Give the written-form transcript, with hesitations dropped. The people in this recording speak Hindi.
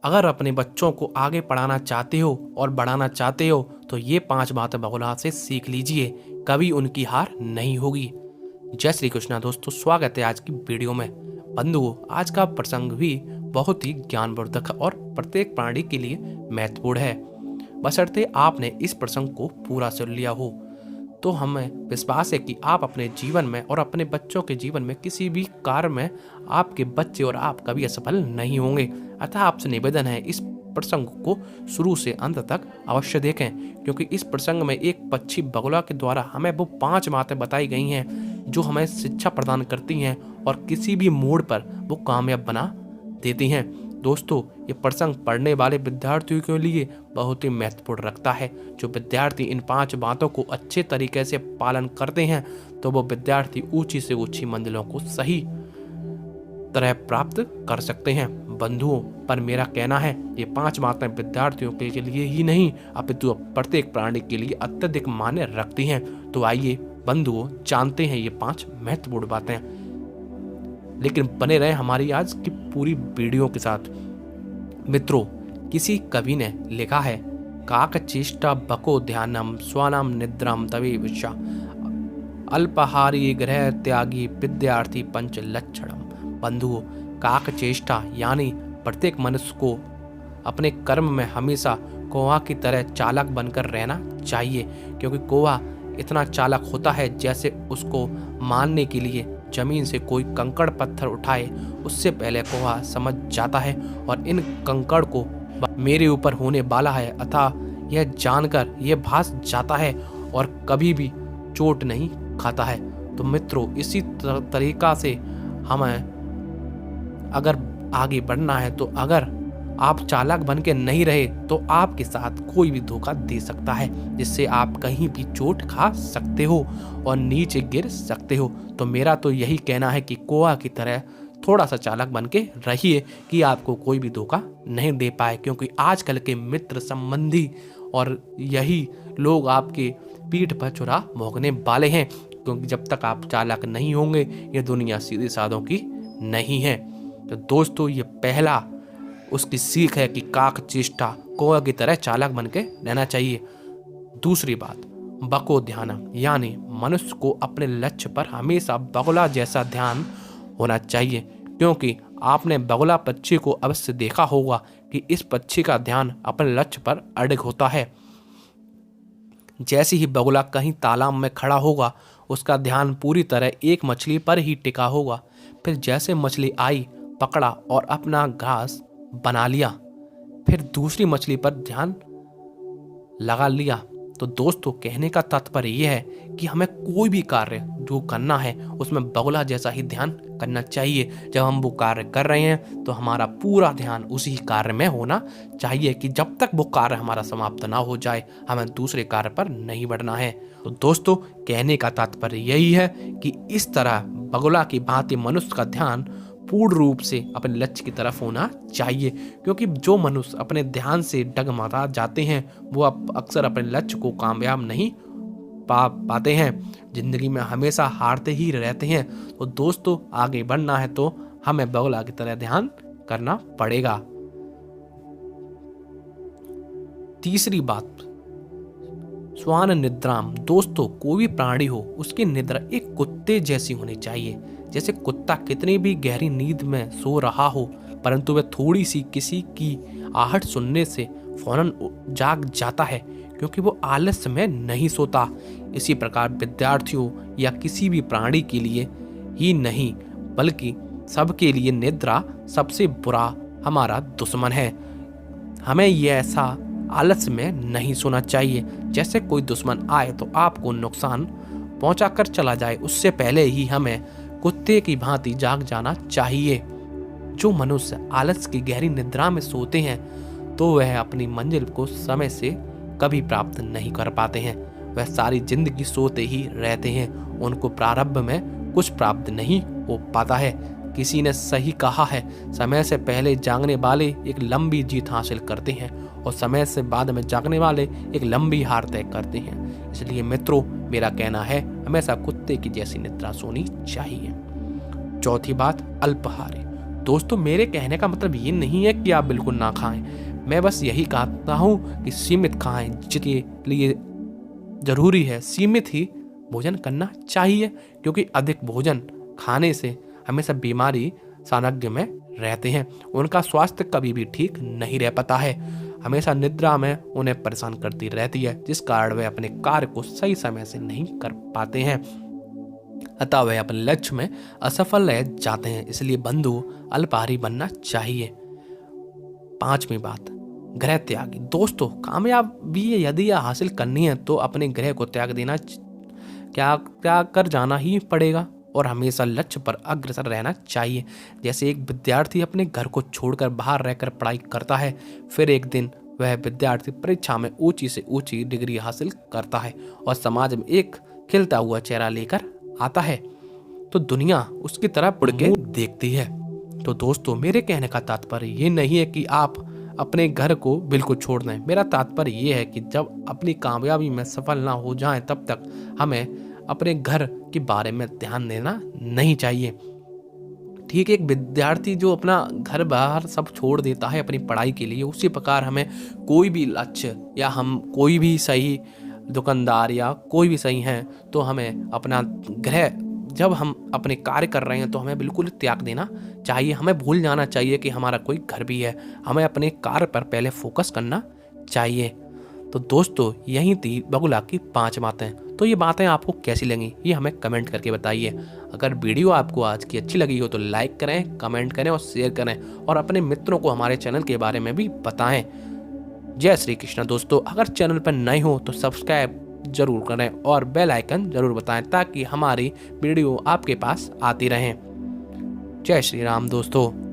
अगर अपने बच्चों को आगे पढ़ाना चाहते हो और बढ़ाना चाहते हो तो ये 5 बातें बगुला से सीख लीजिए, कभी उनकी हार नहीं होगी। जय श्री कृष्णा दोस्तों, स्वागत है आज की वीडियो में। बंधुओं, आज का प्रसंग भी बहुत ही ज्ञानवर्धक और प्रत्येक प्राणी के लिए महत्वपूर्ण है, बशर्ते आपने इस प्रसंग को पूरा सुन लिया हो। तो हमें विश्वास है कि आप अपने जीवन में और अपने बच्चों के जीवन में किसी भी कार्य में आपके बच्चे और आप कभी असफल नहीं होंगे। अतः आपसे निवेदन है, इस प्रसंग को शुरू से अंत तक अवश्य देखें, क्योंकि इस प्रसंग में एक पक्षी बगुला के द्वारा हमें वो 5 बातें बताई गई हैं जो हमें शिक्षा प्रदान करती हैं और किसी भी मोड़ पर वो कामयाब बना देती हैं। दोस्तों, ये प्रसंग पढ़ने वाले विद्यार्थियों के लिए बहुत ही महत्वपूर्ण रखता है। जो विद्यार्थी इन 5 बातों को अच्छे तरीके से पालन करते हैं तो वो विद्यार्थी ऊंची से ऊंची मंजिलों को सही तरह प्राप्त कर सकते हैं। बंधुओं, पर मेरा कहना है ये 5 बातें विद्यार्थियों के लिए ही नहीं अपितु प्रत्येक प्राणी के लिए अत्यधिक मायने रखती हैं। तो आइए बंधुओं, जानते हैं ये 5 महत्वपूर्ण बातें। लेकिन बने रहे हमारी आज की पूरी वीडियो के साथ। मित्रों, किसी कवि ने लिखा है, काक चेष्टा बको ध्यानम स्वानाम निद्राम तवे विशा अल्पहारी ग्रह त्यागी विद्यार्थी पंच लक्षणम। बंधुओं, काक चेष्टा यानी प्रत्येक मनुष्य को अपने कर्म में हमेशा कौवा की तरह चालाक बनकर रहना चाहिए, क्योंकि कौवा इतना चालाक होता है जैसे उसको मारने के लिए जमीन से कोई कंकड़ पत्थर उठाए उससे पहले कौवा समझ जाता है और इन कंकड़ को मेरे ऊपर होने वाला है, अतः यह जानकर यह भास जाता है और कभी भी चोट नहीं खाता है। तो मित्रों, इसी तरीका से हमें अगर आगे बढ़ना है तो अगर आप चालाक बन के नहीं रहे तो आपके साथ कोई भी धोखा दे सकता है, जिससे आप कहीं भी चोट खा सकते हो और नीचे गिर सकते हो। तो मेरा तो यही कहना है कि कौवा की तरह थोड़ा सा चालाक बन के रहिए कि आपको कोई भी धोखा नहीं दे पाए, क्योंकि आजकल के मित्र संबंधी और यही लोग आपके पीठ पर छुरा भोंकने वाले हैं, क्योंकि जब तक आप चालाक नहीं होंगे ये दुनिया सीधे साधों की नहीं है। तो दोस्तों, ये पहला उसकी सीख है कि काक चेष्टा कौवा की तरह चालाक बन के रहना चाहिए। दूसरी बात, बको ध्यानम यानी मनुष्य को अपने लक्ष्य पर हमेशा बगुला जैसा ध्यान होना चाहिए, क्योंकि आपने बगुला पक्षी को अवश्य देखा होगा कि इस पक्षी का ध्यान अपने लक्ष्य पर अडिग होता है। जैसे ही बगुला कहीं तालाब में खड़ा होगा उसका ध्यान पूरी तरह एक मछली पर ही टिका होगा। फिर जैसे मछली आई, पकड़ा और अपना घास बना लिया, फिर दूसरी मछली पर ध्यान लगा लिया। तो दोस्तों, कहने का तात्पर्य यह है कि हमें कोई भी कार्य जो करना है उसमें बगुला जैसा ही ध्यान करना चाहिए। जब हम वो कार्य कर रहे हैं तो हमारा पूरा ध्यान उसी कार्य में होना चाहिए कि जब तक वो कार्य हमारा समाप्त ना हो जाए हमें दूसरे कार्य पर नहीं बढ़ना है। तो दोस्तों, कहने का तात्पर्य यही है कि इस तरह बगुला की भांति मनुष्य का ध्यान पूर्ण रूप से अपने लक्ष्य की तरफ होना चाहिए, क्योंकि जो मनुष्य अपने ध्यान से डगमगा जाते हैं वो अक्सर अपने लक्ष्य को कामयाब नहीं पाते हैं, जिंदगी में हमेशा हारते ही रहते हैं। तो दोस्तों, आगे बढ़ना है तो हमें बगुला की तरह ध्यान करना पड़ेगा। तीसरी बात, स्वान निद्राम। दोस्तों, कोई भी प्राणी हो उसकी निद्रा एक कुत्ते जैसी होनी चाहिए। जैसे कुत्ता कितनी भी गहरी नींद में सो रहा हो परंतु वह थोड़ी सी किसी की आहट सुनने से फौरन जाग जाता है, क्योंकि वो आलस्य में नहीं सोता। इसी प्रकार विद्यार्थियों या किसी भी प्राणी के लिए ही नहीं बल्कि सबके लिए निद्रा सबसे बुरा हमारा दुश्मन है। हमें ये ऐसा आलस्य में नहीं सोना चाहिए जैसे कोई दुश्मन आए तो आपको नुकसान पहुंचा कर चला जाए, उससे पहले ही हमें कुत्ते की भांति जाग जाना चाहिए। जो मनुष्य आलस्य की गहरी निद्रा में सोते हैं तो वह अपनी मंजिल को समय से कभी प्राप्त नहीं कर पाते हैं। वह सारी जिंदगी सोते ही रहते हैं, उनको प्रारंभ में कुछ प्राप्त नहीं हो पाता है। किसी ने सही कहा है, समय से पहले जागने वाले एक लंबी जीत हासिल करते हैं और समय से बाद में जागने वाले एक लंबी हार तय करते हैं। इसलिए मित्रों, मेरा कहना है हमेशा कुत्ते की जैसी निद्रा सोनी चाहिए। चौथी बात, अल्पहारी। दोस्तों मेरे कहने का मतलब ये नहीं है कि आप बिल्कुल ना खाएं, मैं बस यही कहता हूँ कि सीमित खाएं, जिसके लिए जरूरी है सीमित ही भोजन करना चाहिए, क्योंकि अधिक भोजन खाने से हमेशा बीमारी सानिध्य में रहते हैं। उनका स्वास्थ्य कभी भी ठीक नहीं रह पाता है, हमेशा निद्रा में उन्हें परेशान करती रहती है, जिस कारण वे अपने कार्य को सही समय से नहीं कर पाते हैं, अतः वे अपने लक्ष्य में असफल रह जाते हैं। इसलिए बंधु अल्पाहारी बनना चाहिए। 5वीं बात, गृह त्याग। दोस्तों कामयाबी यदि हासिल करनी है तो अपने गृह को त्याग कर जाना ही पड़ेगा और हमेशा लक्ष्य पर अग्रसर रहना चाहिए। जैसे एक विद्यार्थी अपने घर को छोड़कर बाहर रहकर पढ़ाई करता है, फिर एक दिन वह विद्यार्थी परीक्षा में ऊंची से ऊंची डिग्री हासिल करता है और समाज में एक खिलता हुआ चेहरा लेकर आता है, तो दुनिया उसकी तरफ मुड़ के देखती है। तो दोस्तों मेरे कहने का तात्पर्य ये नहीं है कि आप अपने घर को बिल्कुल छोड़ दें। मेरा तात्पर्य ये है कि जब अपनी कामयाबी में सफल ना हो जाएं तब तक हमें अपने घर के बारे में ध्यान देना नहीं चाहिए। ठीक, एक विद्यार्थी जो अपना घर बाहर सब छोड़ देता है अपनी पढ़ाई के लिए, उसी प्रकार हमें कोई भी लक्ष्य या हम कोई भी सही दुकानदार या कोई भी सही हैं तो हमें अपना गृह, जब हम अपने कार्य कर रहे हैं तो हमें बिल्कुल त्याग देना चाहिए। हमें भूल जाना चाहिए कि हमारा कोई घर भी है, हमें अपने कार्य पर पहले फोकस करना चाहिए। तो दोस्तों यही थी बगुला की 5 बातें। तो ये बातें आपको कैसी लगी ये हमें कमेंट करके बताइए। अगर वीडियो आपको आज की अच्छी लगी हो तो लाइक करें, कमेंट करें और शेयर करें और अपने मित्रों को हमारे चैनल के बारे में भी बताएं। जय श्री कृष्ण। दोस्तों अगर चैनल पर नए हो तो सब्सक्राइब जरूर करें और बेल आइकन जरूर बताएं ताकि हमारी वीडियो आपके पास आती रहें। जय श्री राम दोस्तों।